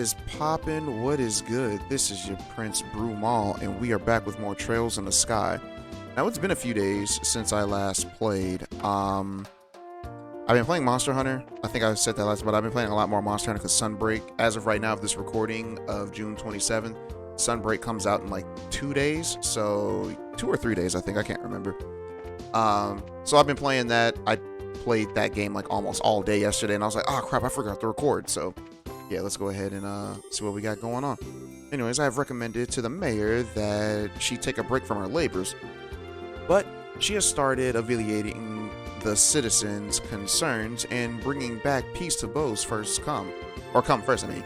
is poppin'? What is good? This is your Prince Brumal, and we are back with more Trails in the Sky. Now, it's been a few days since I last played. I've been playing Monster Hunter. I think I said that last, but I've been playing a lot more Monster Hunter because Sunbreak, as of right now, of this recording of June 27th, Sunbreak comes out in like 2 days. So 2 or 3 days, I think. I can't remember. So I've been playing that. I played that game like almost all day yesterday, and I was like, oh crap, I forgot to record. So yeah, let's go ahead and see what we got going on. Anyways, I have recommended to the mayor that she take a break from her labors, but she has started alleviating the citizens' concerns and bringing back peace to Bo's come first, I mean.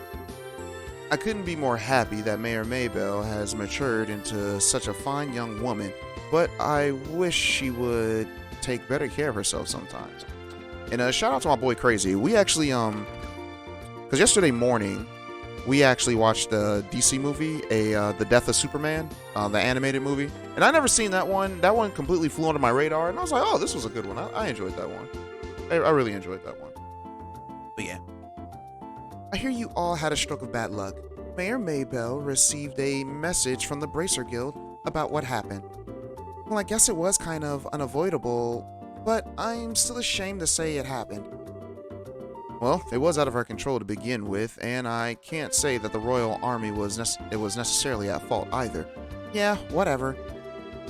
I couldn't be more happy that Mayor Maybell has matured into such a fine young woman, but I wish she would take better care of herself sometimes. And shout out to my boy Crazy. We actually, because yesterday morning, we actually watched the DC movie, The Death of Superman, the animated movie. And I never seen that one. That one completely flew under my radar, and I was like, oh, this was a good one. I enjoyed that one. I really enjoyed that one. But yeah. I hear you all had a stroke of bad luck. Mayor Maybell received a message from the Bracer Guild about what happened. Well, I guess it was kind of unavoidable, but I'm still ashamed to say it happened. Well, it was out of our control to begin with, and I can't say that the Royal Army was necessarily at fault either. Yeah, whatever.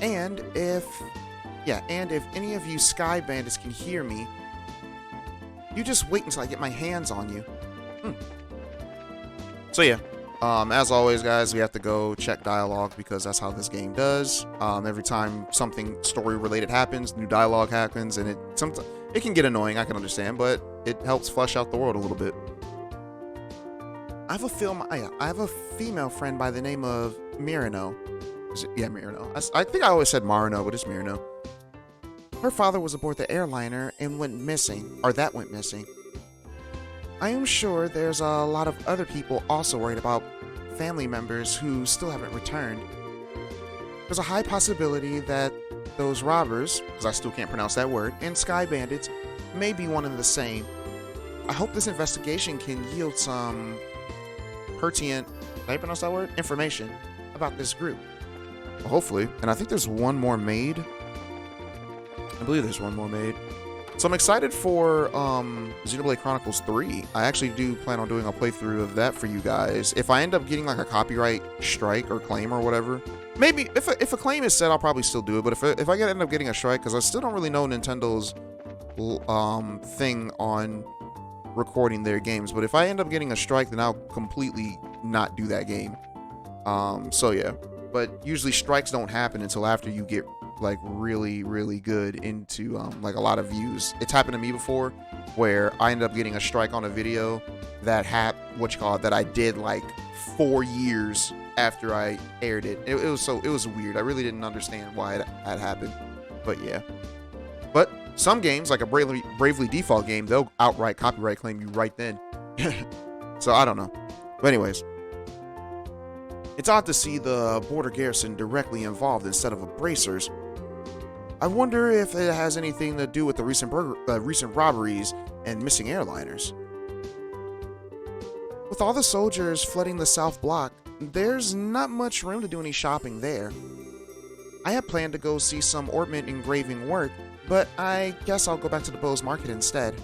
And if any of you Sky Bandits can hear me, you just wait until I get my hands on you. So yeah, as always, guys, we have to go check dialogue because that's how this game does. Every time something story-related happens, new dialogue happens, and it can get annoying, I can understand, but it helps flesh out the world a little bit. I have a female friend by the name of Mirano. Yeah, Mirano. I think I always said Marino, but it's Mirano. Her father was aboard the airliner and went missing. I am sure there's a lot of other people also worried about family members who still haven't returned. There's a high possibility that those robbers, because I still can't pronounce that word, and Sky Bandits may be one and the same. I hope this investigation can yield some pertinent, did I pronounce that word? Information about this group. Well, hopefully. And I think there's one more made. I believe there's one more made. So I'm excited for Xenoblade Chronicles 3. I actually do plan on doing a playthrough of that for you guys. If I end up getting like a copyright strike or claim or whatever, maybe if a claim is set, I'll probably still do it. But if I end up getting a strike, because I still don't really know Nintendo's thing on recording their games. But if I end up getting a strike, then I'll completely not do that game. So yeah. But usually strikes don't happen until after you get like really good into like a lot of views. It's happened to me before where I ended up getting a strike on a video that that I did like 4 years after I aired it. It was weird. I really didn't understand why it had happened. But yeah. But some games, like a Bravely Default game, they'll outright copyright claim you right then. So I don't know. But anyways, it's odd to see the border garrison directly involved instead of bracers. I wonder if it has anything to do with the recent robberies and missing airliners. With all the soldiers flooding the South Block, there's not much room to do any shopping there. I had planned to go see some ornament engraving work, but I guess I'll go back to the Bose Market instead.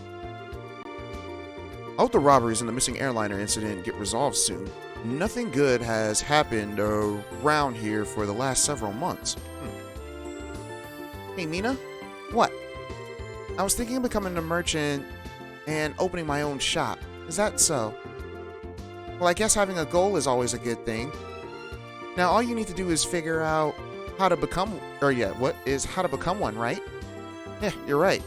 I hope the robberies and the missing airliner incident get resolved soon. Nothing good has happened around here for the last several months. Hey, Mina? What? I was thinking of becoming a merchant and opening my own shop. Is that so? Well, I guess having a goal is always a good thing. Now, all you need to do is figure out how to become one, right? Yeah, you're right.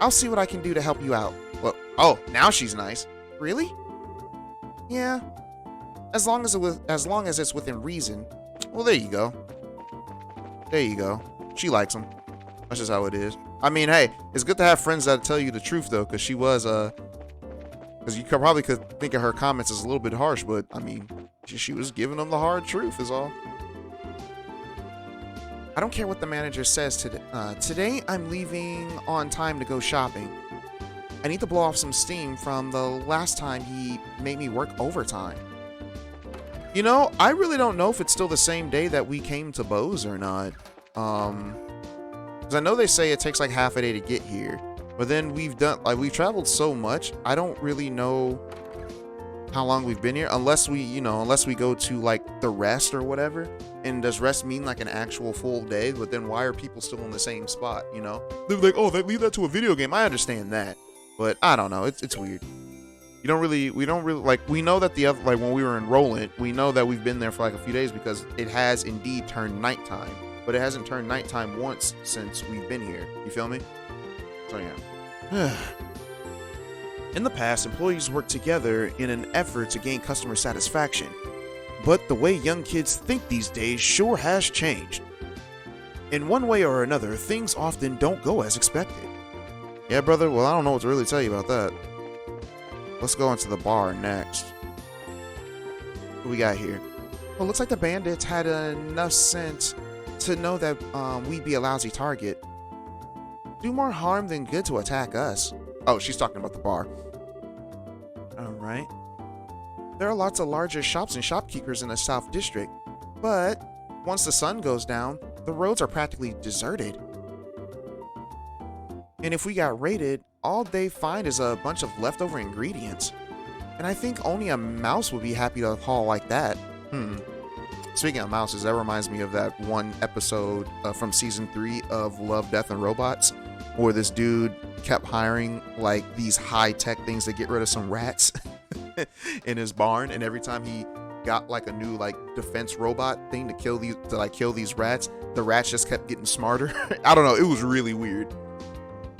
I'll see what I can do to help you out. Well, oh, now she's nice. Really? Yeah. As long as it's within reason. Well, there you go. There you go. She likes him. That's just how it is. I mean, hey, it's good to have friends that tell you the truth, though, because she was, because you probably could think of her comments as a little bit harsh, but, I mean, she was giving them the hard truth is all. I don't care what the manager says today. Today, I'm leaving on time to go shopping. I need to blow off some steam from the last time he made me work overtime. You know, I really don't know if it's still the same day that we came to Bose or not. Because I know they say it takes like half a day to get here. But then we've traveled so much, I don't really know how long we've been here unless we go to like the rest or whatever. And does rest mean like an actual full day? But then why are people still in the same spot, you know? They're like, oh, they leave that to a video game. I understand that. But I don't know. It's weird. We don't really like, we know that the other, like when we were enrolling, we know that we've been there for like a few days because it has indeed turned nighttime, but it hasn't turned nighttime once since we've been here. You feel me? So yeah. In the past, employees worked together in an effort to gain customer satisfaction, but the way young kids think these days sure has changed. In one way or another, things often don't go as expected. Yeah, brother, well, I don't know what to really tell you about that. Let's go into the bar next. What do we got here? Well, looks like the bandits had enough sense to know that we'd be a lousy target. Do more harm than good to attack us. Oh, she's talking about the bar. Alright. There are lots of larger shops and shopkeepers in the South District, but once the sun goes down, the roads are practically deserted. And if we got raided, all they find is a bunch of leftover ingredients. And I think only a mouse would be happy to haul like that. Speaking of mouses, that reminds me of that one episode from season 3 of Love, Death, and Robots, where this dude kept hiring like these high-tech things to get rid of some rats in his barn, and every time he got like a new like defense robot thing to kill these rats, the rats just kept getting smarter. I don't know, it was really weird.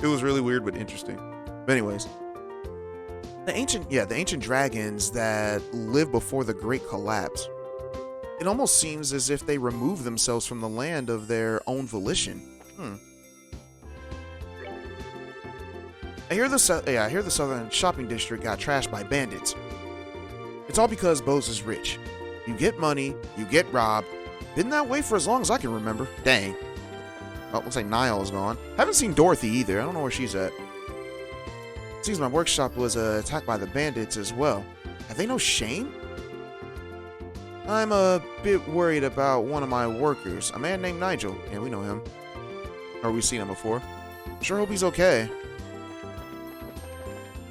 It was really weird but interesting. But anyways, the ancient dragons that lived before the Great Collapse. It almost seems as if they removed themselves from the land of their own volition. I hear the southern shopping district got trashed by bandits. It's all because Bose is rich. You get money, you get robbed. Been that way for as long as I can remember. Dang. Oh, looks like Niall is gone. Haven't seen Dorothy either. I don't know where she's at. Seems my workshop was attacked by the bandits as well. Have they no shame? I'm a bit worried about one of my workers, a man named Nigel. Yeah, we know him. Or we've seen him before. Sure hope he's okay.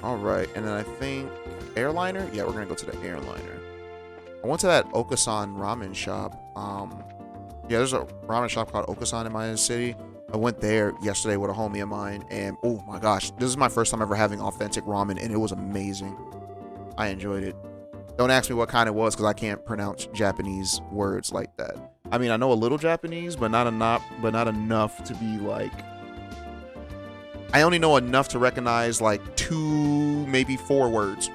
Alright, and then I think airliner? Yeah, we're gonna go to the airliner. I went to that Okasan ramen shop. Yeah, there's a ramen shop called Okasan in my city. I went there yesterday with a homie of mine, and oh my gosh, this is my first time ever having authentic ramen, and it was amazing. I enjoyed it. Don't ask me what kind it was, because I can't pronounce Japanese words like that. I mean, I know a little Japanese, but not enough to be like... I only know enough to recognize like 2, maybe 4 words.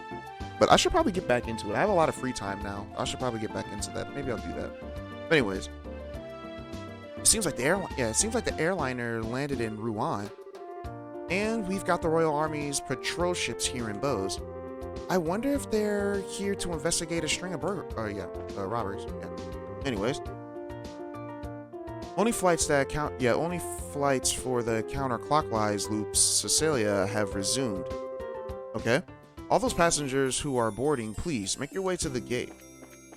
But I should probably get back into it. I have a lot of free time now. I should probably get back into that. Maybe I'll do that. But anyways, it seems like the airliner landed in Rouen, and we've got the Royal Army's patrol ships here in Bose. I wonder if they're here to investigate a string of robberies. Yeah. Anyways, only flights for the counterclockwise loops Cecilia have resumed. Okay. All those passengers who are boarding, please make your way to the gate.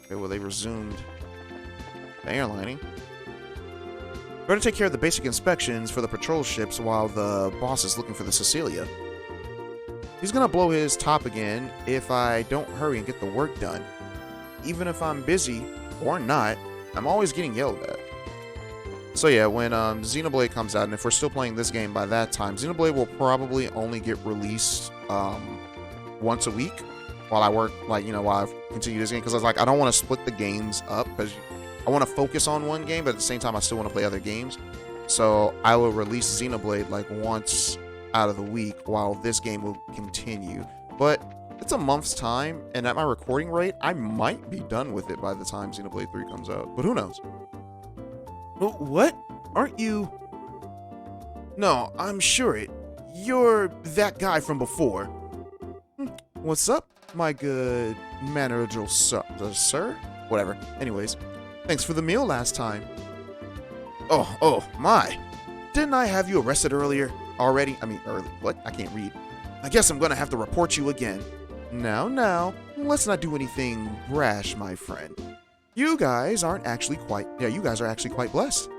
Okay, well, they resumed the airlining. Better take care of the basic inspections for the patrol ships while the boss is looking for the Cecilia. He's gonna blow his top again if I don't hurry and get the work done. Even if I'm busy or not, I'm always getting yelled at. So yeah, when Xenoblade comes out, and if we're still playing this game by that time, Xenoblade will probably only get released once a week while I work, while I continue this game, because I don't want to split the games up, because I want to focus on one game, but at the same time I still want to play other games. So I will release Xenoblade like once out of the week while this game will continue. But it's a month's time, and at my recording rate, I might be done with it by the time Xenoblade 3 comes out. But who knows? What? Aren't you? No, I'm sure it. You're that guy from before. What's up, my good manager, sir? Whatever. Anyways, thanks for the meal last time. Oh, my. Didn't I have you arrested earlier? Already? I mean, early. What? I can't read. I guess I'm gonna have to report you again. Now, let's not do anything rash, my friend. You guys are actually quite blessed.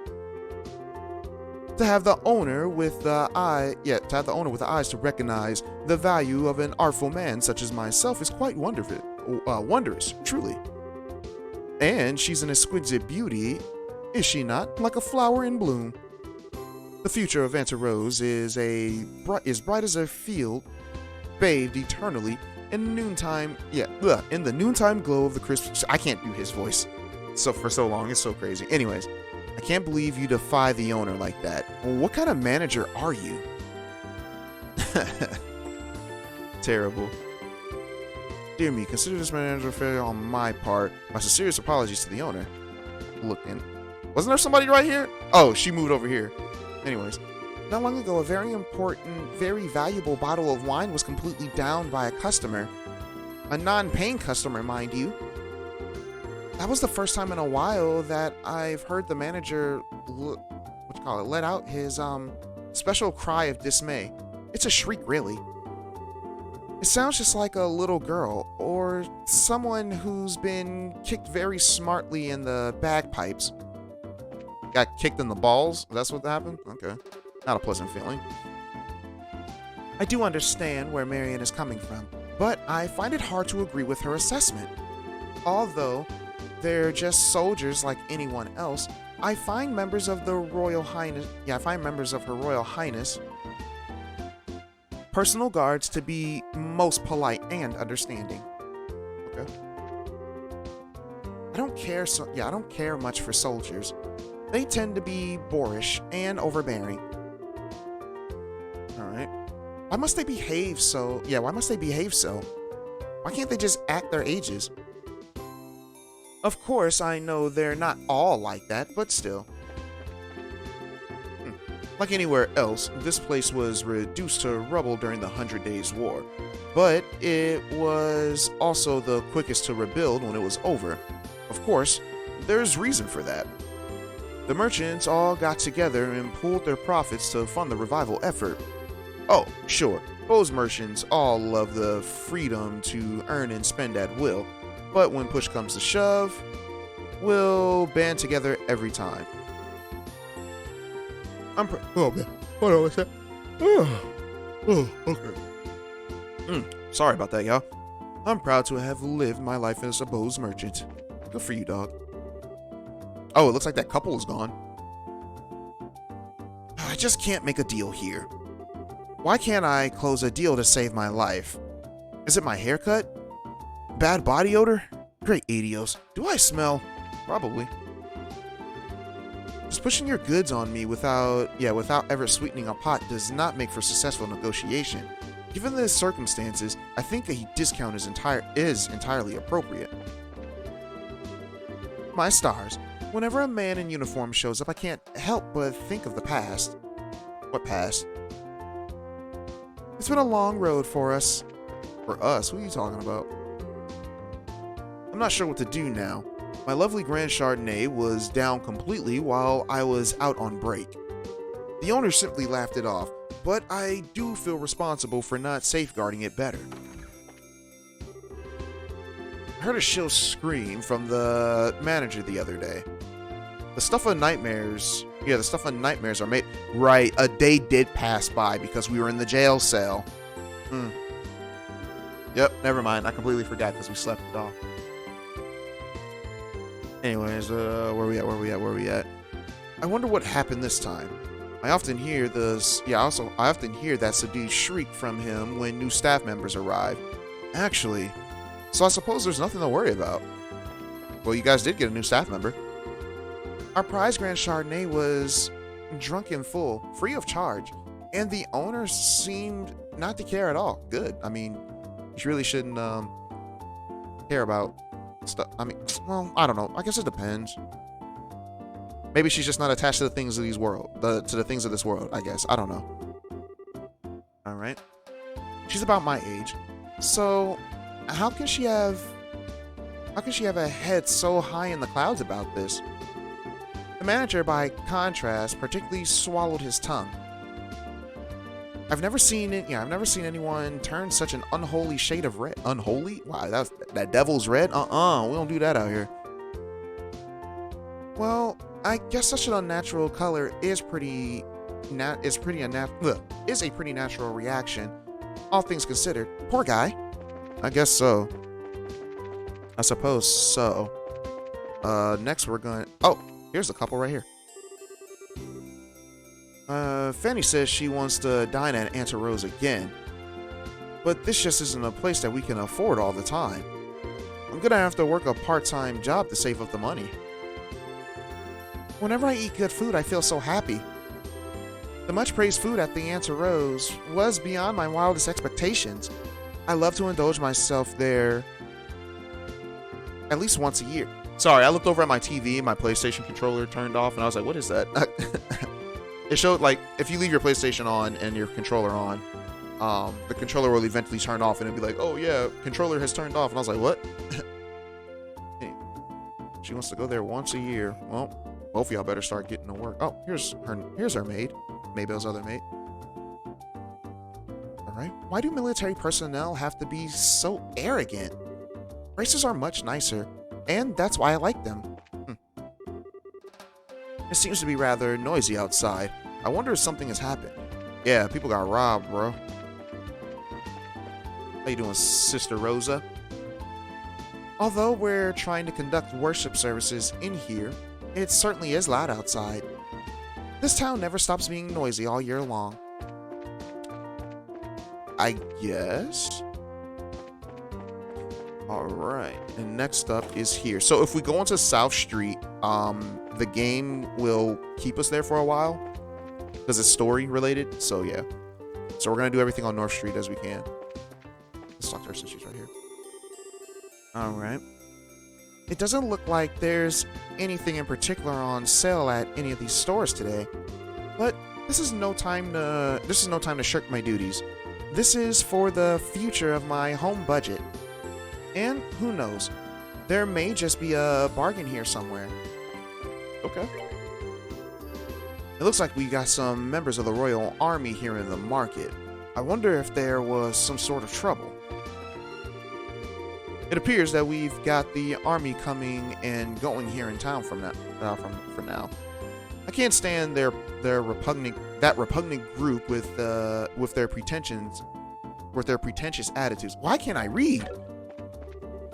To have the owner with the eyes to recognize the value of an artful man such as myself is quite wondrous, truly. And she's an exquisite beauty, is she not? Like a flower in bloom. The future of Vanta Rose is bright as a field, bathed eternally in the noontime glow of the crisp. I can't do his voice for so long. It's so crazy. Anyways, I can't believe you defy the owner like that. What kind of manager are you? Terrible. Dear me, consider this manager failure on my part. My sincerest apologies to the owner. Looking. Wasn't there somebody right here? Oh, she moved over here. Anyways. Not long ago, a very important, very valuable bottle of wine was completely downed by a customer. A non-paying customer, mind you. That was the first time in a while that I've heard the manager, let out his, special cry of dismay. It's a shriek, really. It sounds just like a little girl, or someone who's been kicked very smartly in the bagpipes. Got kicked in the balls? That's what happened? Okay. Not a pleasant feeling. I do understand where Marion is coming from, but I find it hard to agree with her assessment. Although they're just soldiers like anyone else, I find members of her Royal Highness personal guards to be most polite and understanding. Okay. I don't care much for soldiers. They tend to be boorish and overbearing. Alright. Why must they behave so? Why can't they just act their ages? Of course, I know they're not all like that, but still. Like anywhere else, this place was reduced to rubble during the 100 Days War, but it was also the quickest to rebuild when it was over. Of course, there's reason for that. The merchants all got together and pooled their profits to fund the revival effort. Oh, sure, those merchants all love the freedom to earn and spend at will, but when push comes to shove, we'll band together every time. Oh man, hold on a sec. Okay. Sorry about that, y'all. I'm proud to have lived my life as a Bose merchant. Good for you, dog. Oh, it looks like that couple is gone. I just can't make a deal here. Why can't I close a deal to save my life? Is it my haircut? Bad body odor? Great idios. Do I smell? Probably. Just pushing your goods on me without ever sweetening a pot does not make for successful negotiation. Given the circumstances, I think a discount is entirely appropriate. My stars. Whenever a man in uniform shows up, I can't help but think of the past. What past? It's been a long road for us. For us? Who are you talking about? I'm not sure what to do now. My lovely Grand Chardonnay was down completely while I was out on break. The owner simply laughed it off, but I do feel responsible for not safeguarding it better. I heard a shrill scream from the manager the other day. The stuff of nightmares are made. Right, a day did pass by because we were in the jail cell. Yep, never mind. I completely forgot because we slept it off. Anyways, where we at? I wonder what happened this time. I often hear that subdued shriek from him when new staff members arrive. Actually, so I suppose there's nothing to worry about. Well, you guys did get a new staff member. Our prize Grand Chardonnay was drunk in full, free of charge, and the owner seemed not to care at all. Good. I mean, you really shouldn't care about stuff. I mean, well, I don't know. I guess it depends. Maybe she's just not attached to the things of this world. To the things of this world, I guess. I don't know. All right. She's about my age. So, how can she have a head so high in the clouds about this? The manager, by contrast, particularly swallowed his tongue. I've never seen it. Yeah, I've never seen anyone turn such an unholy shade of red. Unholy? Wow, that devil's red. We don't do that out here. Well, I guess such an unnatural color is is a pretty natural reaction, all things considered. Poor guy. I guess so. I suppose so. Next we're going. Oh, here's a couple right here. Fanny says she wants to dine at Aunt Rose again, but this just isn't a place that we can afford all the time. I'm gonna have to work a part-time job to save up the money. Whenever I eat good food, I feel so happy. The much-praised food at the Aunt Rose was beyond my wildest expectations. I love to indulge myself there at least once a year. Sorry, I looked over at my TV, my PlayStation controller turned off, and I was like, what is that? It showed, like, if you leave your PlayStation on and your controller on, the controller will eventually turn off, and it'll be like, oh yeah, controller has turned off. And I was like, what? Hey, she wants to go there once a year. Well, both of y'all better start getting to work. Oh, here's her maid. Maybell's other maid. Alright. Why do military personnel have to be so arrogant? Races are much nicer, and that's why I like them. It seems to be rather noisy outside. I wonder if something has happened. Yeah, people got robbed, bro. How you doing, Sister Rosa? Although we're trying to conduct worship services in here, it certainly is loud outside. This town never stops being noisy all year long. I guess? Alright, and next up is here. So if we go into South Street, the game will keep us there for a while because it's story related. So yeah, so we're gonna do everything on North Street as we can. Let's talk to her since she's right here. All right. It doesn't look like there's anything in particular on sale at any of these stores today, but this is no time to shirk my duties. This is for the future of my home budget, and who knows, there may just be a bargain here somewhere. Okay. It looks like we got some members of the Royal Army here in the market. I wonder if there was some sort of trouble. It appears that we've got the army coming and going here in town for now. I can't stand their repugnant group with their pretentious attitudes. Why can't I read?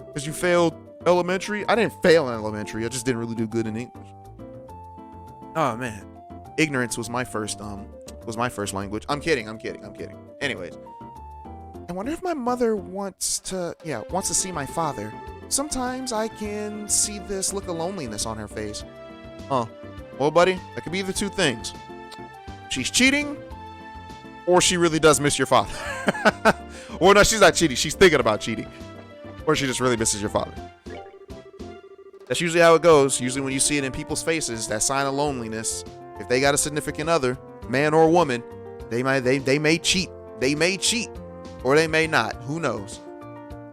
Because you failed elementary? I didn't fail in elementary. I just didn't really do good in English. Oh man, ignorance was my first language. I'm kidding. Anyways, I wonder if my mother wants to see my father. Sometimes I can see this look of loneliness on her face. Huh. Well, buddy, that could be the two things. She's cheating, or she really does miss your father. Or no, she's not cheating. She's thinking about cheating. Or she just really misses your father. That's usually how it goes. Usually when you see it in people's faces, that sign of loneliness. If they got a significant other, man or woman, they may cheat. They may cheat. Or they may not. Who knows?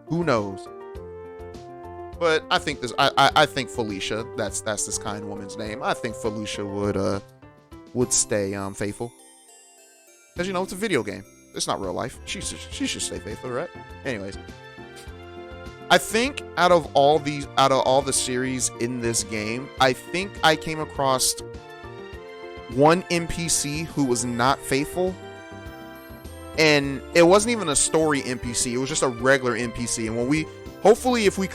Who knows? But I think I think Felicia, that's this kind woman's name. I think Felicia would stay faithful. Because it's a video game. It's not real life. She should stay faithful, right? Anyways. I think out of all the series in this game, I think I came across one NPC who was not faithful. And it wasn't even a story NPC. It was just a regular NPC. And when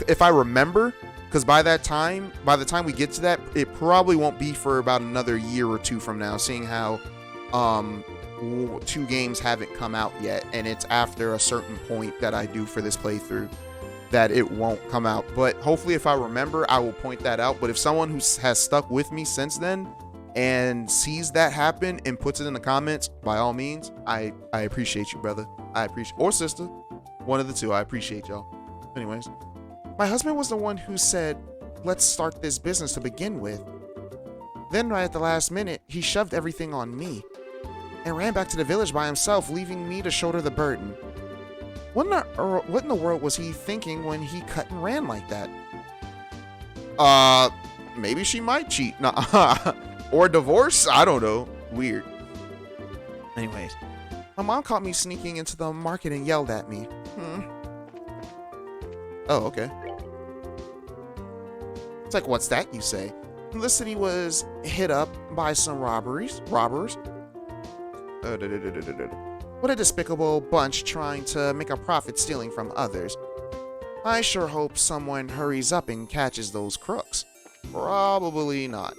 if I remember, because by the time we get to that, it probably won't be for about another year or two from now, seeing how 2 games haven't come out yet, and it's after a certain point that I do for this playthrough that it won't come out. But hopefully if I remember, I will point that out. But if someone who has stuck with me since then and sees that happen and puts it in the comments, by all means, I appreciate you, brother. Or sister, one of the two. I appreciate y'all. Anyways, my husband was the one who said, let's start this business to begin with. Then right at the last minute, he shoved everything on me and ran back to the village by himself, leaving me to shoulder the burden. What in the world was he thinking when he cut and ran like that? Maybe she might cheat. Nah. Or divorce? I don't know. Weird. Anyways, My mom caught me sneaking into the market and yelled at me. Oh, okay. It's like, what's that you say? The city was hit up by some robbers. What a despicable bunch trying to make a profit stealing from others. I sure hope someone hurries up and catches those crooks. Probably not.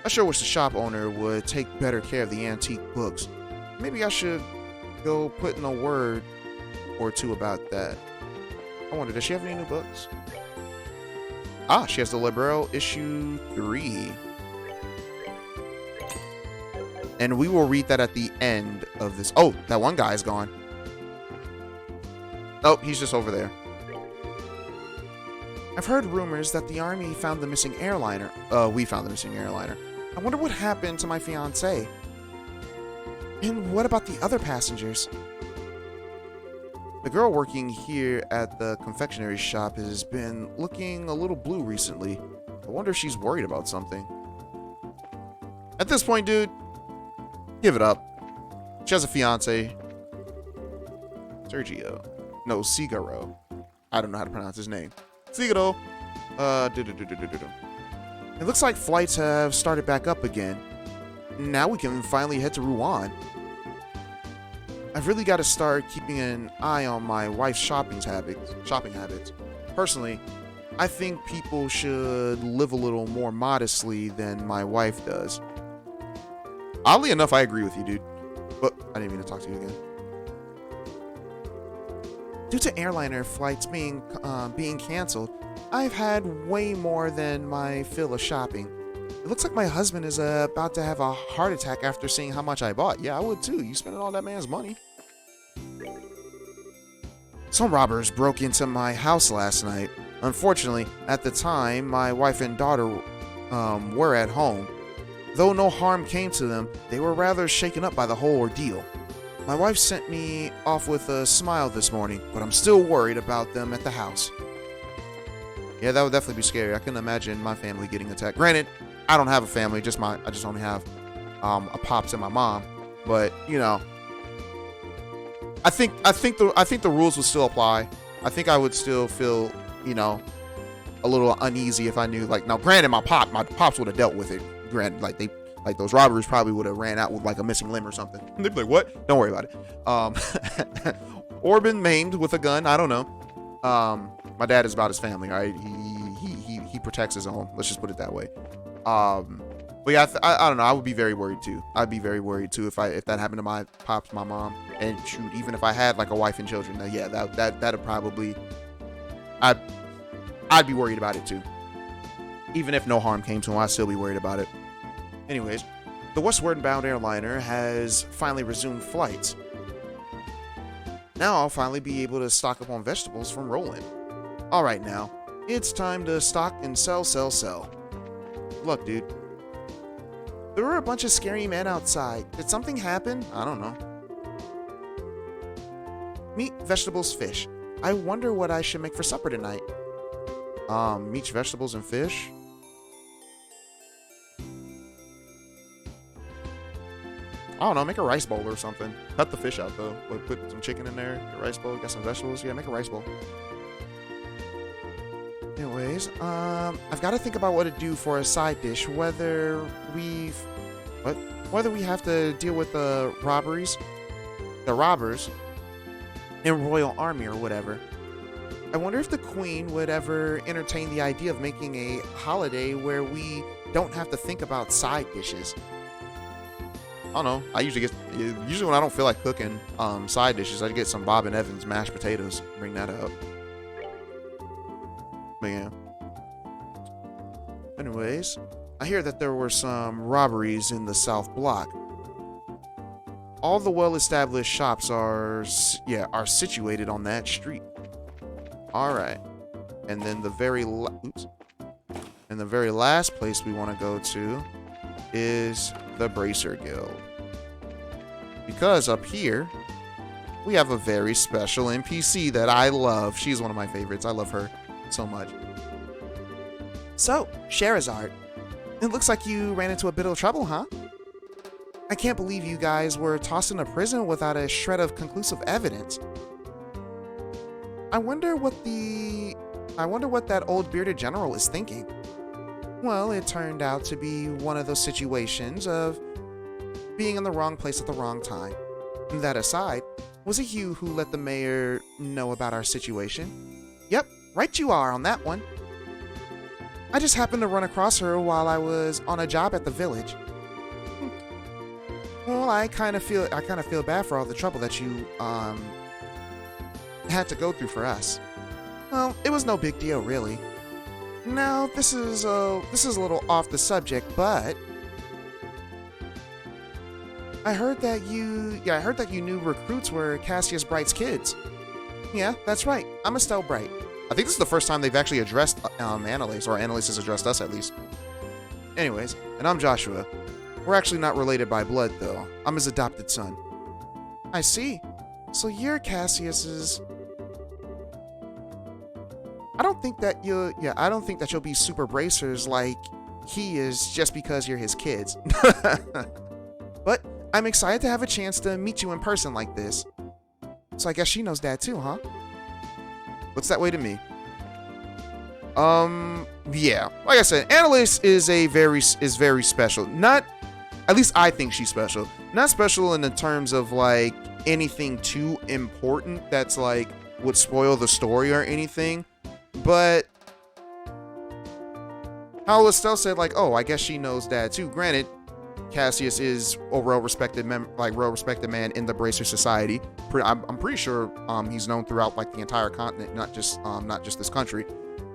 I sure wish the shop owner would take better care of the antique books. Maybe I should go put in a word or two about that. I wonder, does she have any new books? Ah, she has the Librero issue 3. And we will read that at the end of this. Oh, that one guy's gone. Oh, he's just over there. I've heard rumors that the army found the missing airliner. We found the missing airliner. I wonder what happened to my fiancé. And what about the other passengers? The girl working here at the confectionery shop has been looking a little blue recently. I wonder if she's worried about something. At this point, dude, give it up. She has a fiance. Sergio. No, Cigaro. I don't know how to pronounce his name. Cigaro. It looks like flights have started back up again. Now we can finally head to Rouen. I've really got to start keeping an eye on my wife's shopping habits. Personally, I think people should live a little more modestly than my wife does. Oddly enough, I agree with you, dude. But I didn't mean to talk to you again. Due to airliner flights being canceled, I've had way more than my fill of shopping. It looks like my husband is about to have a heart attack after seeing how much I bought. Yeah, I would too. You spending all that man's money. Some robbers broke into my house last night. Unfortunately, at the time, my wife and daughter were at home. Though no harm came to them, they were rather shaken up by the whole ordeal. My wife sent me off with a smile this morning, but I'm still worried about them at the house. Yeah, that would definitely be scary. I couldn't imagine my family getting attacked. Granted, I don't have a family, I just only have a pops and my mom. But, you know, I think the rules would still apply. I think I would still feel, you know, a little uneasy if I knew, like, now granted my pops would have dealt with it. Granted, like those robbers probably would have ran out with like a missing limb or something. They'd be like, what? Don't worry about it. Or been maimed with a gun. I don't know. My dad is about his family, all right? He protects his own. Let's just put it that way. But yeah, I don't know. I would be very worried too. I'd be very worried too if that happened to my pops, my mom, and shoot, even if I had like a wife and children. Yeah, that'd probably, I'd be worried about it too. Even if no harm came to him, I'd still be worried about it. Anyways, the westward-bound airliner has finally resumed flights. Now I'll finally be able to stock up on vegetables from Roland. Alright now, it's time to stock and sell. Look, dude. There were a bunch of scary men outside. Did something happen? I don't know. Meat, vegetables, fish. I wonder what I should make for supper tonight. Meat, vegetables, and fish? I don't know, make a rice bowl or something. Cut the fish out though. Put some chicken in there, a rice bowl, get some vegetables. Yeah, make a rice bowl. Anyways, I've got to think about what to do for a side dish. Whether we have to deal with the robbers in Royal Army or whatever. I wonder if the Queen would ever entertain the idea of making a holiday where we don't have to think about side dishes. I don't know. I usually when I don't feel like cooking side dishes, I get some Bob and Evans mashed potatoes. Bring that up. But yeah. Anyways, I hear that there were some robberies in the South Block. All the well-established shops are situated on that street. All right. And then the very last place we want to go to is the Bracer Guild. Because up here, we have a very special NPC that I love. She's one of my favorites. I love her so much. So, Sherazard, it looks like you ran into a bit of trouble, huh? I can't believe you guys were tossed into prison without a shred of conclusive evidence. I wonder what that old bearded general is thinking. Well, it turned out to be one of those situations of being in the wrong place at the wrong time. That aside, was it you who let the mayor know about our situation? Yep, right you are on that one. I just happened to run across her while I was on a job at the village. Well, I kind of feel bad for all the trouble that you had to go through for us. Well, it was no big deal, really. Now, this is a little off the subject, but I heard that you knew recruits were Cassius Bright's kids. Yeah, that's right. I'm Estelle Bright. I think this is the first time they've actually addressed Annalise, or Annalise has addressed us at least. Anyways, and I'm Joshua. We're actually not related by blood, though. I'm his adopted son. I see. So you're Cassius's... I don't think that you'll be super bracers like he is just because you're his kids. But I'm excited to have a chance to meet you in person like this. So I guess she knows Dad too, huh? Looks that way to me. Yeah. Like I said, Annalise is very special. Not, at least I think she's special. Not special in the terms of like anything too important that's like would spoil the story or anything. But how Estelle said, like, oh, I guess she knows Dad too. Granted, Cassius is a well-respected man in the Bracer Society. I'm pretty sure he's known throughout like the entire continent, not just this country.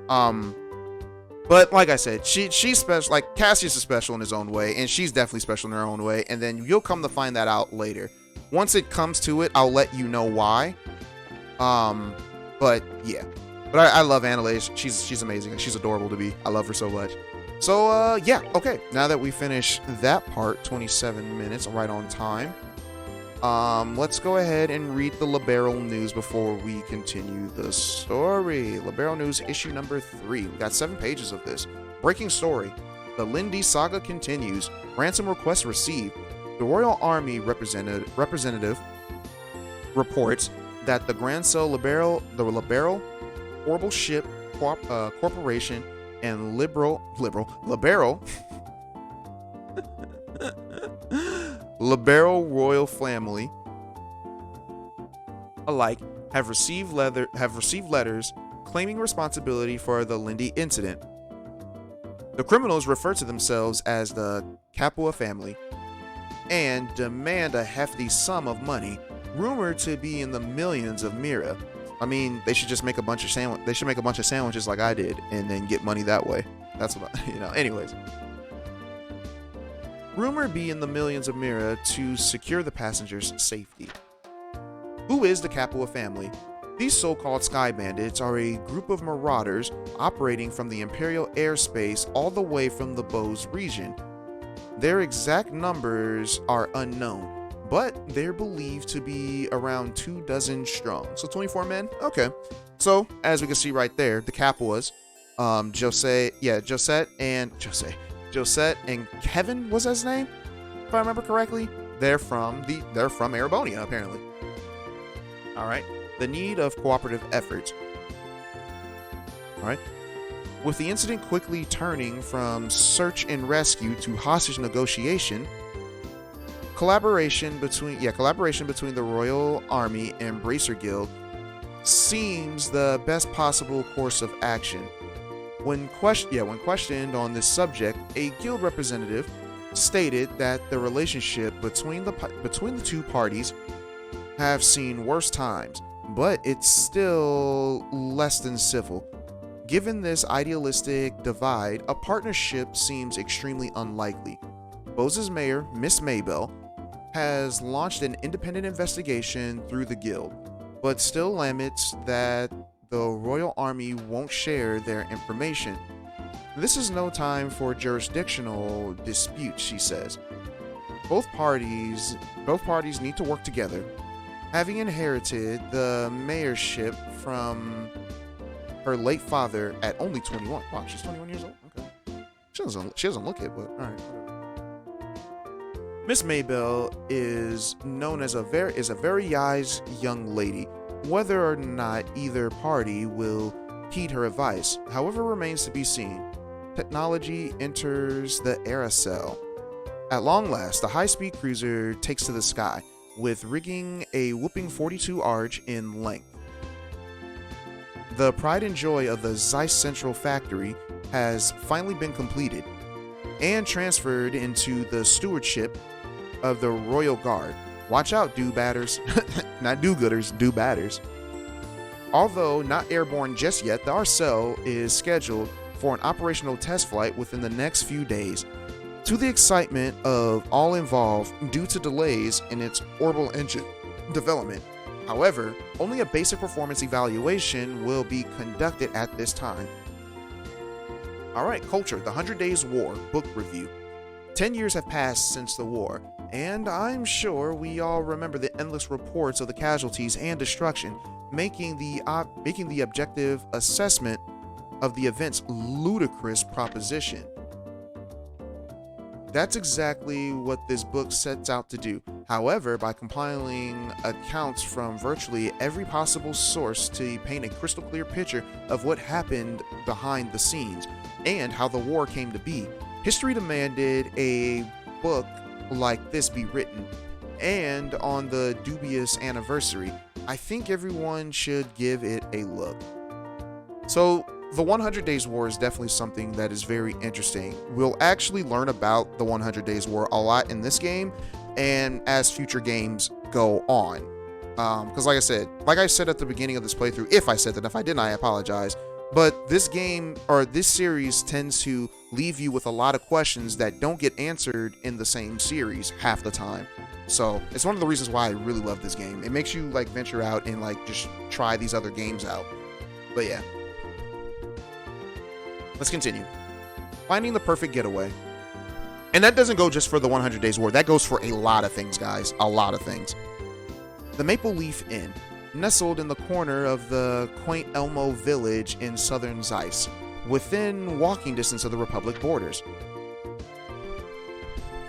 But like I said, she's special. Like Cassius is special in his own way, and she's definitely special in her own way. And then you'll come to find that out later. Once it comes to it, I'll let you know why. But yeah. But I love Annalise. She's amazing. She's adorable to be. I love her so much. So, yeah, okay. Now that we finished that part, 27 minutes, right on time. Let's go ahead and read the Liberal News before we continue the story. Liberal News issue number 3. We got 7 pages of this. Breaking story. The Lindy saga continues. Ransom request received. The Royal Army representative reports that the Grand Cell Liberal Orbital Ship Corporation and Liberal royal family alike have received letters claiming responsibility for the Lindy incident. The criminals refer to themselves as the Capua family and demand a hefty sum of money, rumored to be in the millions of mira. I mean, they should just make a bunch of sandwiches like I did and then get money that way. That's what anyways. Rumor be in the millions of mira to secure the passengers' safety. Who is the Capua family? These so-called sky bandits are a group of marauders operating from the Imperial airspace all the way from the Bose region. Their exact numbers are unknown, but they're believed to be around 24 strong. So 24 men? Okay. So, as we can see right there, the Capuas, Josette and Kevin was his name, if I remember correctly. They're from Erebonia, apparently. Alright. The need of cooperative efforts. Alright. With the incident quickly turning from search and rescue to hostage negotiation, collaboration between the Royal Army and Bracer Guild seems the best possible course of action. When questioned on this subject, a guild representative stated that the relationship between the two parties have seen worse times, but it's still less than civil. Given this idealistic divide, a partnership seems extremely unlikely. Bose's mayor, Miss Maybell, has launched an independent investigation through the guild, but still laments that the Royal Army won't share their information. This is no time for jurisdictional disputes, she says. Both parties need to work together. Having inherited the mayorship from her late father at only 21. Wow, she's 21 years old? Okay. She doesn't look it, but alright. Miss Maybell is known as a very wise young lady. Whether or not either party will heed her advice, however, remains to be seen. Technology enters the Aracel. At long last, the high-speed cruiser takes to the sky, with rigging a whooping 42 arch in length. The pride and joy of the Zeiss Central factory has finally been completed and transferred into the stewardship of the Royal Guard. Watch out, do-batters. Not do-gooders, do-batters. Although not airborne just yet, the Arcel is scheduled for an operational test flight within the next few days. To the excitement of all involved due to delays in its orbital engine development. However, only a basic performance evaluation will be conducted at this time. Alright, Culture, The 100 Days War, book review. 10 years have passed since the war, and I'm sure we all remember the endless reports of the casualties and destruction, making the objective assessment of the event's ludicrous proposition. That's exactly what this book sets out to do. However, by compiling accounts from virtually every possible source to paint a crystal clear picture of what happened behind the scenes and how the war came to be, history demanded a book like this be written. And on the dubious anniversary, I think everyone should give it a look. So, the 100 Days War is definitely something that is very interesting. We'll actually learn about the 100 Days War a lot in this game and as future games go on. Because like I said at the beginning of this playthrough, if I said that, if I didn't, I apologize. But this game, or this series, tends to leave you with a lot of questions that don't get answered in the same series half the time. So it's one of the reasons why I really love this game. It makes you like venture out and like just try these other games out. But yeah. Let's continue. Finding the perfect getaway. And that doesn't go just for the 100 Days War. That goes for a lot of things, guys. A lot of things. The Maple Leaf Inn, nestled in the corner of the quaint Elmo village in southern Zeiss, within walking distance of the Republic borders.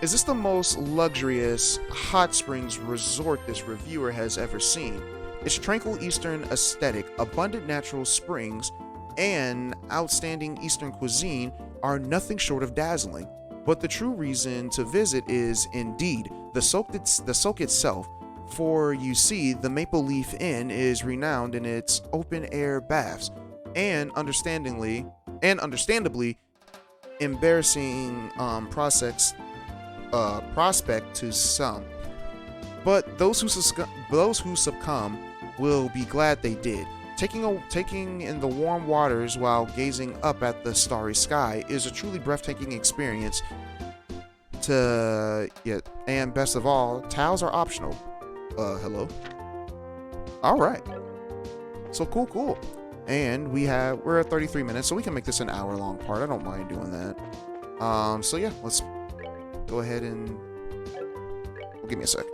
Is this the most luxurious hot springs resort this reviewer has ever seen? Its tranquil eastern aesthetic, abundant natural springs, and outstanding Eastern cuisine are nothing short of dazzling. But the true reason to visit is, indeed, the soak itself, for you see, the Maple Leaf Inn is renowned in its open-air baths, and understandably embarrassing prospect to some. But those who succumb will be glad they did. Taking in the warm waters while gazing up at the starry sky is a truly breathtaking experience. And best of all, towels are optional. Hello. All right. So cool. And we're at 33 minutes, so we can make this an hour-long part. I don't mind doing that. So yeah, let's go ahead and give me a sec.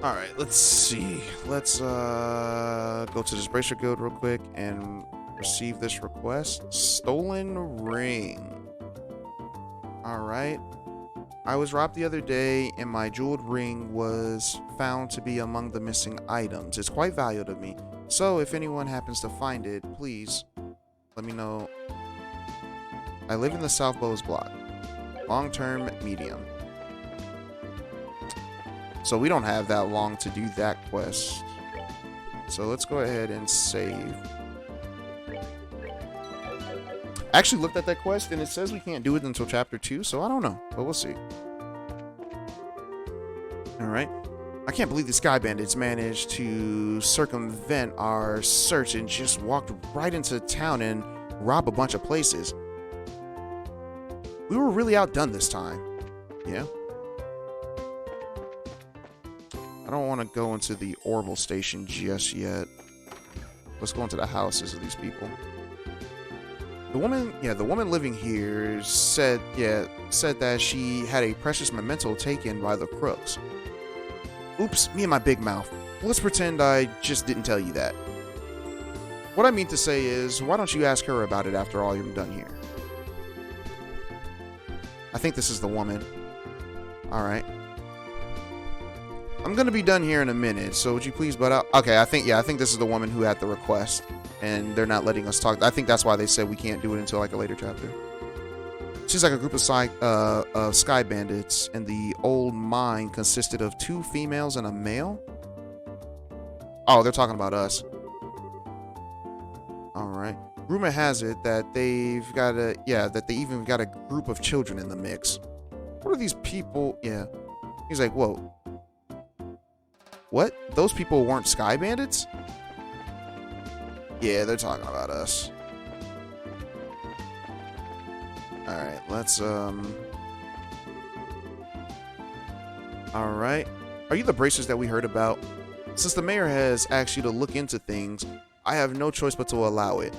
Alright, let's see. Let's go to this Bracer Guild real quick and receive this request. Stolen ring. Alright. I was robbed the other day and my jeweled ring was found to be among the missing items. It's quite valuable to me. So if anyone happens to find it, please let me know. I live in the South Bowes block. Long-term medium. So we don't have that long to do that quest. So let's go ahead and save. I actually looked at that quest and it says we can't do it until chapter 2, so I don't know, but we'll see. Alright. I can't believe the Sky Bandits managed to circumvent our search and just walked right into town and rob a bunch of places. We were really outdone this time. Yeah. I don't want to go into the Orbital Station just yet. Let's go into the houses of these people. The woman living here said that she had a precious memento taken by the crooks. Oops, me and my big mouth. Let's pretend I just didn't tell you that. What I mean to say is, why don't you ask her about it after all you're done here? I think this is the woman. Alright. I'm gonna be done here in a minute, so would you please butt out? Okay, I think this is the woman who had the request, and they're not letting us talk. I think that's why they said we can't do it until like a later chapter. Seems like a group of sky bandits, and the old mine consisted of 2 females and a male. Oh, they're talking about us. Alright. Rumor has it that they've got that they even got a group of children in the mix. What are these people? Yeah. He's like, whoa. What? Those people weren't sky bandits? Yeah, they're talking about us. Alright, let's, Alright. Are you the bracers that we heard about? Since the mayor has asked you to look into things, I have no choice but to allow it.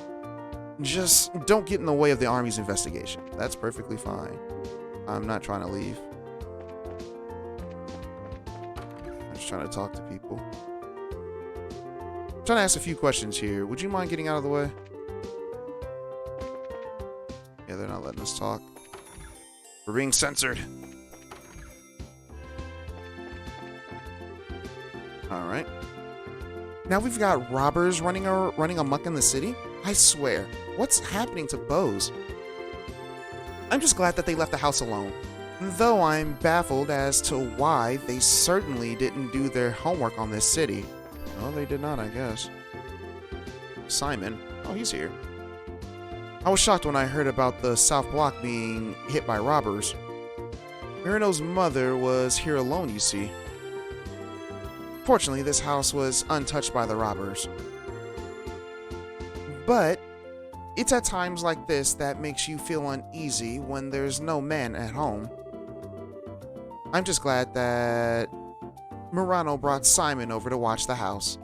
Just don't get in the way of the army's investigation. That's perfectly fine. I'm not trying to leave. I'm just trying to talk to people. I'm trying to ask a few questions here. Would you mind getting out of the way? Yeah, they're not letting us talk. We're being censored. Alright. Now we've got robbers running amok in the city? I swear, what's happening to Bose? I'm just glad that they left the house alone. Though I'm baffled as to why they certainly didn't do their homework on this city. Well, they did not, I guess. Simon. Oh, he's here. I was shocked when I heard about the South Block being hit by robbers. Mirano's mother was here alone, you see. Fortunately, this house was untouched by the robbers. But it's at times like this that makes you feel uneasy when there's no man at home. I'm just glad that Mirano brought Simon over to watch the house.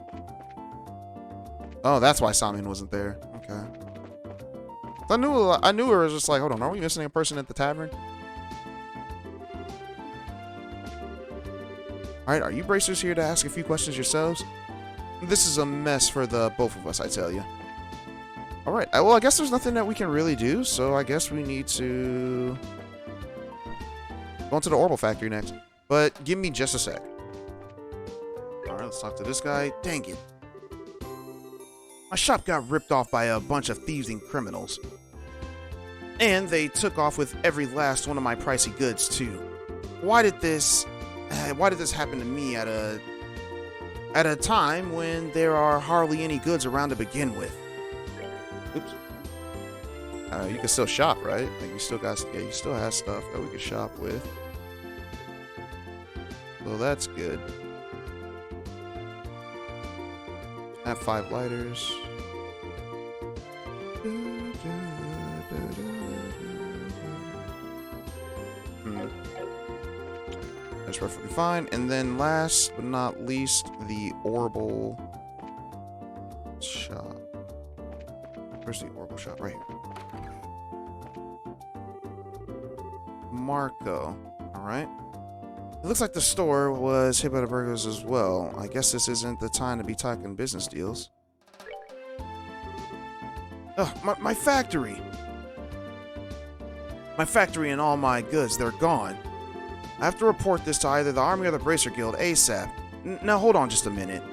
Oh, that's why Simon wasn't there. Okay. I knew her was just like, hold on, are we missing a person at the tavern? Alright, are you bracers here to ask a few questions yourselves? This is a mess for the both of us, I tell you. Alright, well, I guess there's nothing that we can really do, so I guess we need to go into the Orbital Factory next. But give me just a sec. Alright, let's talk to this guy. Dang it. My shop got ripped off by a bunch of thieves and criminals. And they took off with every last one of my pricey goods, too. Why did this happen to me at a time when there are hardly any goods around to begin with? Oops. You can still shop, right? Like you still have stuff that we can shop with. So that's good. I have 5 lighters. That's perfectly fine. And then last but not least, the Orbital shop. Where's the Orbital shop? Right here. Marco. Alright. It looks like the store was hit by the burglars as well. I guess this isn't the time to be talking business deals. Ugh, my factory! My factory and all my goods, they're gone. I have to report this to either the Army or the Bracer Guild ASAP. Now hold on just a minute.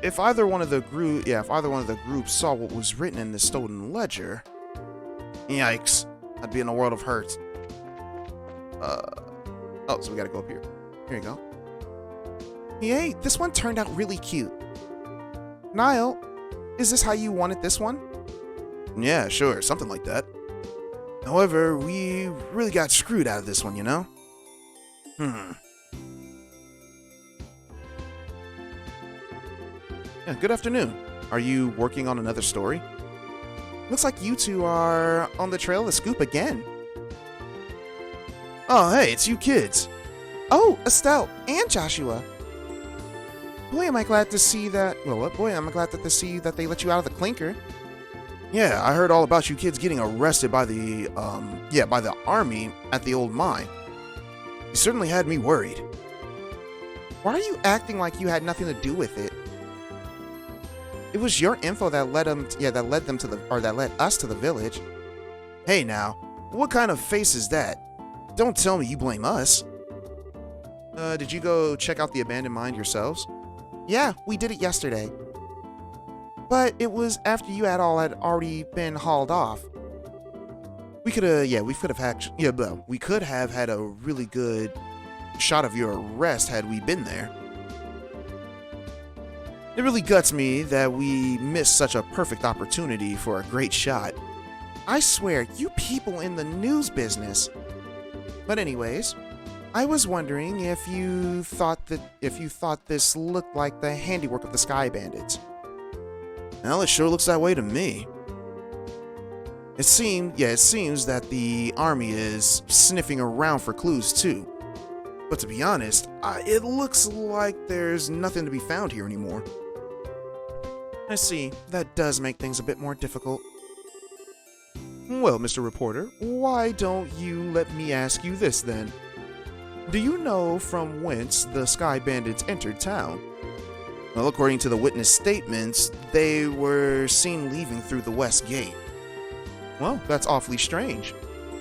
If either one of the groups saw what was written in the stolen ledger, yikes, I'd be in a world of hurt. Oh, so we gotta go up here. Here you go. Hey, this one turned out really cute. Niall, is this how you wanted this one? Yeah, sure, something like that. However, we really got screwed out of this one, you know? Yeah, good afternoon. Are you working on another story? Looks like you two are on the trail of the scoop again. Oh, hey, it's you kids. Oh, Estelle and Joshua. Boy, am I glad to see that. Well, boy, am I glad to see that they let you out of the clinker. Yeah, I heard all about you kids getting arrested by the, by the army at the old mine. You certainly had me worried. Why are you acting like you had nothing to do with it? It was your info that led them, that led us to the village. Hey now, what kind of face is that? don't tell me you blame us. Did you go check out the abandoned mine yourselves? Yeah, we did it yesterday. But it was after you had already been hauled off. We could have had a really good shot of your arrest had we been there. It really guts me that we missed such a perfect opportunity for a great shot. I swear, you people in the news business. But anyways, I was wondering if you thought this looked like the handiwork of the Sky Bandits. Well, it sure looks that way to me. It seems that the army is sniffing around for clues too. But to be honest, it looks like there's nothing to be found here anymore. I see. That does make things a bit more difficult. Well, Mr. Reporter, why don't you let me ask you this then? Do you know from whence the Sky Bandits entered town? Well, according to the witness statements, they were seen leaving through the west gate. Well, that's awfully strange.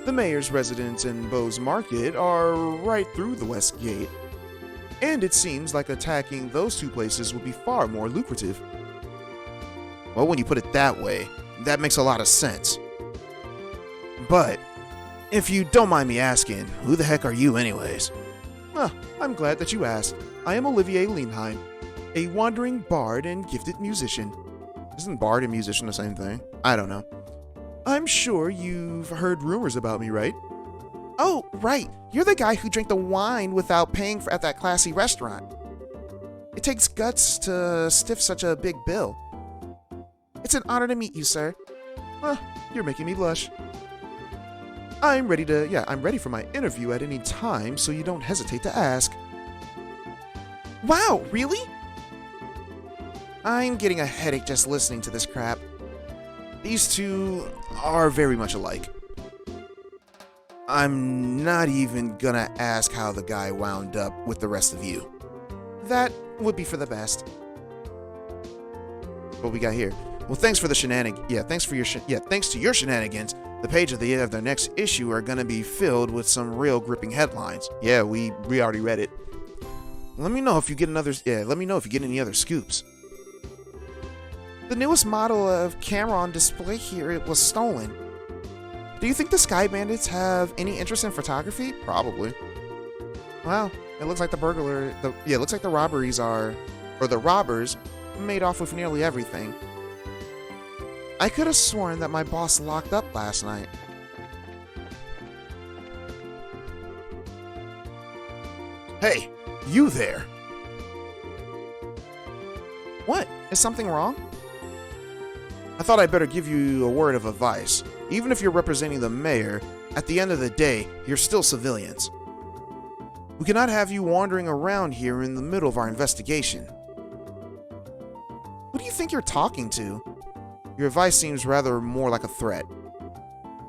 The mayor's residence and Beau's Market are right through the west gate. And it seems like attacking those two places would be far more lucrative. Well, when you put it that way, that makes a lot of sense. But, if you don't mind me asking, who the heck are you anyways? I'm glad that you asked. I am Olivier Lienheim, a wandering bard and gifted musician. Isn't bard and musician the same thing? I don't know. I'm sure you've heard rumors about me, right? Oh, right. You're the guy who drank the wine without paying at that classy restaurant. It takes guts to stiff such a big bill. It's an honor to meet you, sir. You're making me blush. I'm ready for my interview at any time, so you don't hesitate to ask. Wow, really? I'm getting a headache just listening to this crap. These two are very much alike. I'm not even gonna ask how the guy wound up with the rest of you. That would be for the best. What we got here? Well, thanks for the shenanigans. Thanks to your shenanigans, the page of their next issue are gonna be filled with some real gripping headlines. Yeah, we already read it. Let me know if you get any other scoops. The newest model of camera on display here was stolen. Do you think the Sky Bandits have any interest in photography? Probably. Wow, it looks like the robbers made off with nearly everything. I could have sworn that my boss locked up last night. Hey, you there! What? Is something wrong? I thought I'd better give you a word of advice. Even if you're representing the mayor, at the end of the day, you're still civilians. We cannot have you wandering around here in the middle of our investigation. Who do you think you're talking to? Your advice seems rather more like a threat.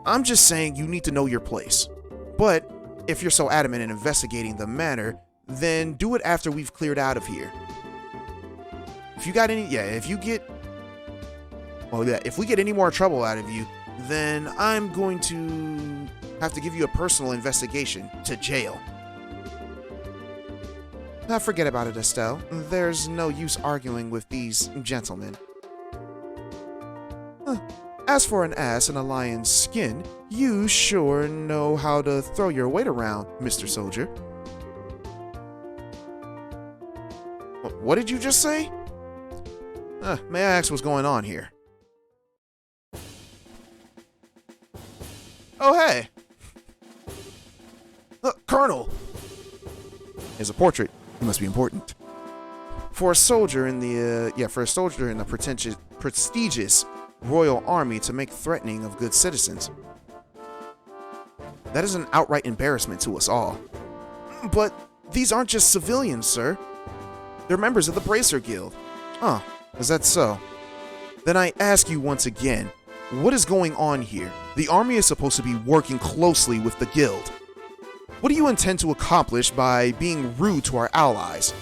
I'm just saying you need to know your place. But if you're so adamant in investigating the matter, then do it after we've cleared out of here. If we get any more trouble out of you, then I'm going to have to give you a personal investigation to jail. Now forget about it, Estelle. There's no use arguing with these gentlemen. As for an ass in a lion's skin, you sure know how to throw your weight around, Mr. Soldier. What did you just say? May I ask what's going on here? Oh, hey! Look, Colonel! Here's a portrait. He must be important. For a soldier in the prestigious Royal Army to make threatening of good citizens. That is an outright embarrassment to us all. But these aren't just civilians, sir. They're members of the Bracer Guild. Oh, is that so? Then I ask you once again, what is going on here? The army is supposed to be working closely with the guild. What do you intend to accomplish by being rude to our allies?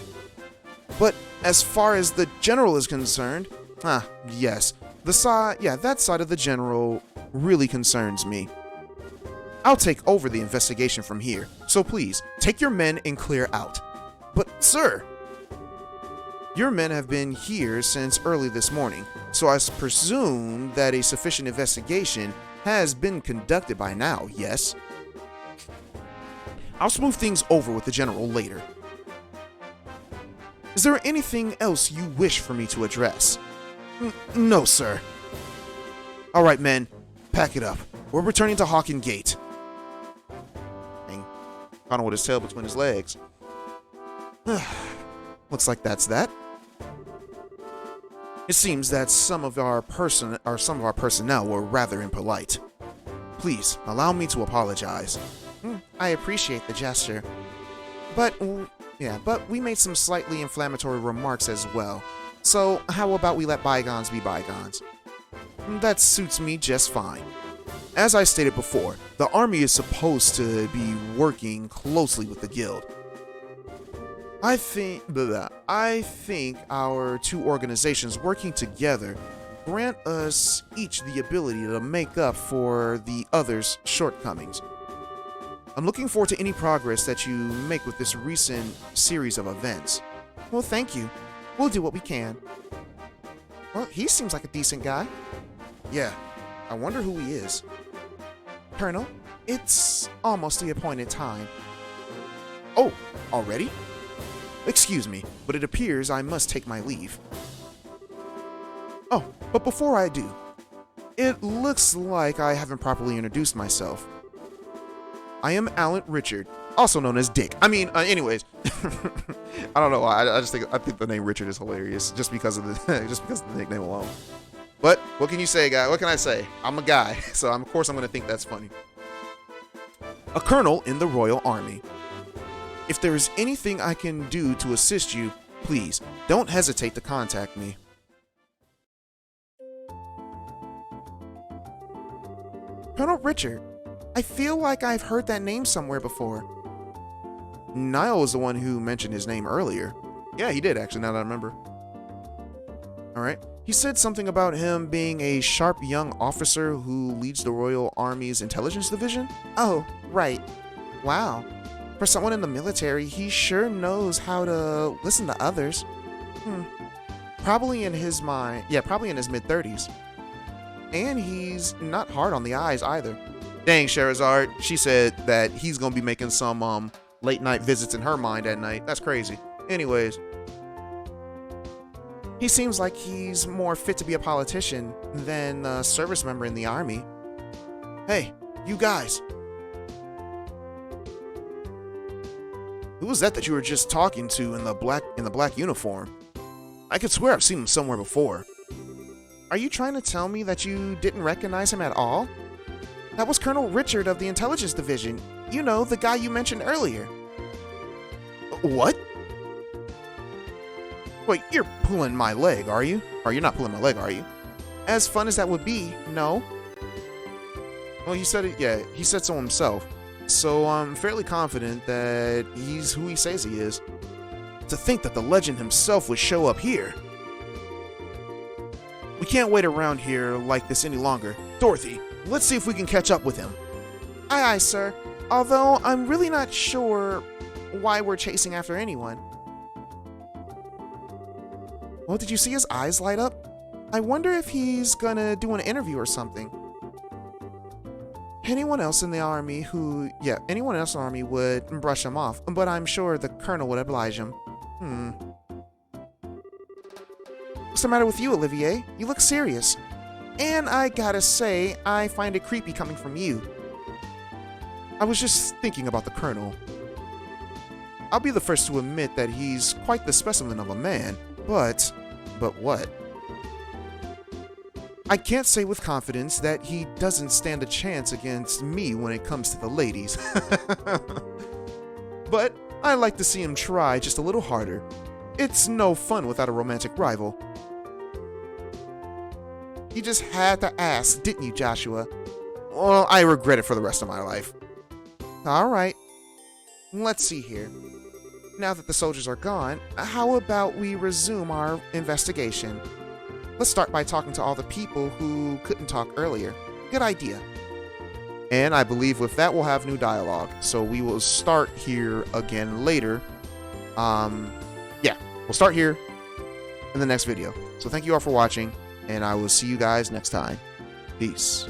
But as far as the general is concerned, yes, that side of the general really concerns me. I'll take over the investigation from here, so please, take your men and clear out. But, sir, your men have been here since early this morning, so I presume that a sufficient investigation has been conducted by now, yes? I'll smooth things over with the general later. Is there anything else you wish for me to address? No, sir. Alright, men, pack it up. We're returning to Hawken Gate. Dang. Connor with his tail between his legs. Looks like that's that. It seems that some of our personnel were rather impolite. Please, allow me to apologize. I appreciate the gesture. But we made some slightly inflammatory remarks as well. So, how about we let bygones be bygones? That suits me just fine. As I stated before, the army is supposed to be working closely with the guild. I think our two organizations working together grant us each the ability to make up for the other's shortcomings. I'm looking forward to any progress that you make with this recent series of events. Well, thank you. We'll do what we can. Well, he seems like a decent guy. Yeah, I wonder who he is. Colonel, it's almost the appointed time. Oh, already? Excuse me, but it appears I must take my leave. Oh, but before I do, it looks like I haven't properly introduced myself. I am Alan Richard, also known as Dick. Anyways, I don't know why. I think the name Richard is hilarious just because of the nickname alone. But what can you say, guy? What can I say? I'm a guy, so of course I'm going to think that's funny. A colonel in the Royal Army. If there is anything I can do to assist you, please don't hesitate to contact me. Colonel Richard, I feel like I've heard that name somewhere before. Niall was the one who mentioned his name earlier. Yeah, he did actually, now that I remember. Alright. He said something about him being a sharp young officer who leads the Royal Army's intelligence division? Oh, right. Wow. For someone in the military, he sure knows how to listen to others. Probably in his mid-30s. And he's not hard on the eyes either. Dang, Sherazard, she said that he's gonna be making some late night visits in her mind at night. That's crazy. Anyways. He seems like he's more fit to be a politician than a service member in the army. Hey, you guys. Who was that you were just talking to in the black uniform? I could swear I've seen him somewhere before. Are you trying to tell me that you didn't recognize him at all? That was Colonel Richard of the Intelligence Division. You know, the guy you mentioned earlier. What? Wait, you're pulling my leg, are you? Or you're not pulling my leg, are you? As fun as that would be, no. Well, he said it, yeah, he said so himself. So I'm fairly confident that he's who he says he is. To think that the legend himself would show up here. We can't wait around here like this any longer. Dorothy, let's see if we can catch up with him. Aye, aye, sir. Although I'm really not sure why we're chasing after anyone. Well, did you see his eyes light up? I wonder if he's gonna do an interview or something. Anyone else in the army would brush him off, but I'm sure the colonel would oblige him. What's the matter with you, Olivier? You look serious. And I gotta say, I find it creepy coming from you. I was just thinking about the colonel. I'll be the first to admit that he's quite the specimen of a man, but what? I can't say with confidence that he doesn't stand a chance against me when it comes to the ladies. But I like to see him try just a little harder. It's no fun without a romantic rival. You just had to ask, didn't you, Joshua? Well, I regret it for the rest of my life. Alright. Let's see here. Now that the soldiers are gone, how about we resume our investigation? Let's start by talking to all the people who couldn't talk earlier. Good idea. And I believe with that, we'll have new dialogue. So we will start here again later. Yeah, we'll start here in the next video. So thank you all for watching, and I will see you guys next time. Peace.